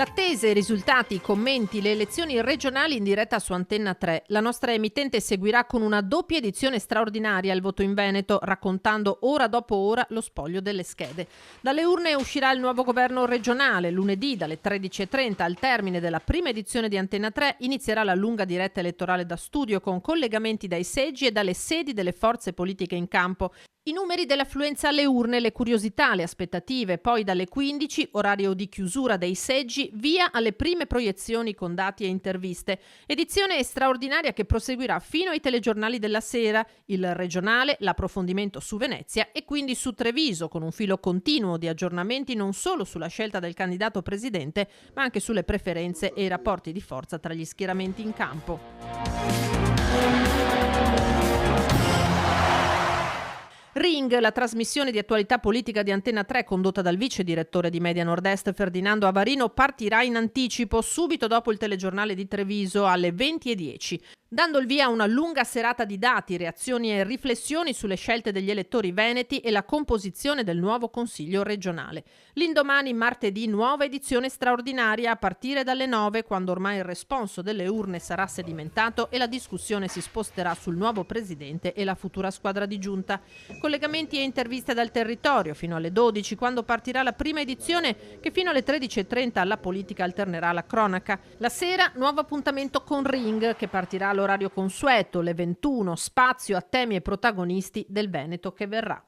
L'attesa, i risultati, i commenti, le elezioni regionali in diretta su Antenna 3. La nostra emittente seguirà con una doppia edizione straordinaria il voto in Veneto, raccontando ora dopo ora lo spoglio delle schede. Dalle urne uscirà il nuovo governo regionale. Lunedì dalle 13:30, al termine della prima edizione di Antenna 3, inizierà la lunga diretta elettorale da studio con collegamenti dai seggi e dalle sedi delle forze politiche in campo. I numeri dell'affluenza alle urne, le curiosità, le aspettative, poi dalle 15, orario di chiusura dei seggi, via alle prime proiezioni con dati e interviste. Edizione straordinaria che proseguirà fino ai telegiornali della sera, il regionale, l'approfondimento su Venezia e quindi su Treviso, con un filo continuo di aggiornamenti non solo sulla scelta del candidato presidente, ma anche sulle preferenze e i rapporti di forza tra gli schieramenti in campo. Ring, la trasmissione di attualità politica di Antenna 3 condotta dal vice direttore di Media Nord-Est Ferdinando Avarino, partirà in anticipo subito dopo il telegiornale di Treviso alle 20:10. Dando il via a una lunga serata di dati, reazioni e riflessioni sulle scelte degli elettori veneti e la composizione del nuovo Consiglio regionale. L'indomani, martedì, nuova edizione straordinaria a partire dalle 9, quando ormai il responso delle urne sarà sedimentato e la discussione si sposterà sul nuovo presidente e la futura squadra di giunta. Collegamenti e interviste dal territorio fino alle 12, quando partirà la prima edizione che fino alle 13:30 alla politica alternerà la cronaca. La sera, nuovo appuntamento con Ring che partirà all'orario consueto, le 21, spazio a temi e protagonisti del Veneto che verrà.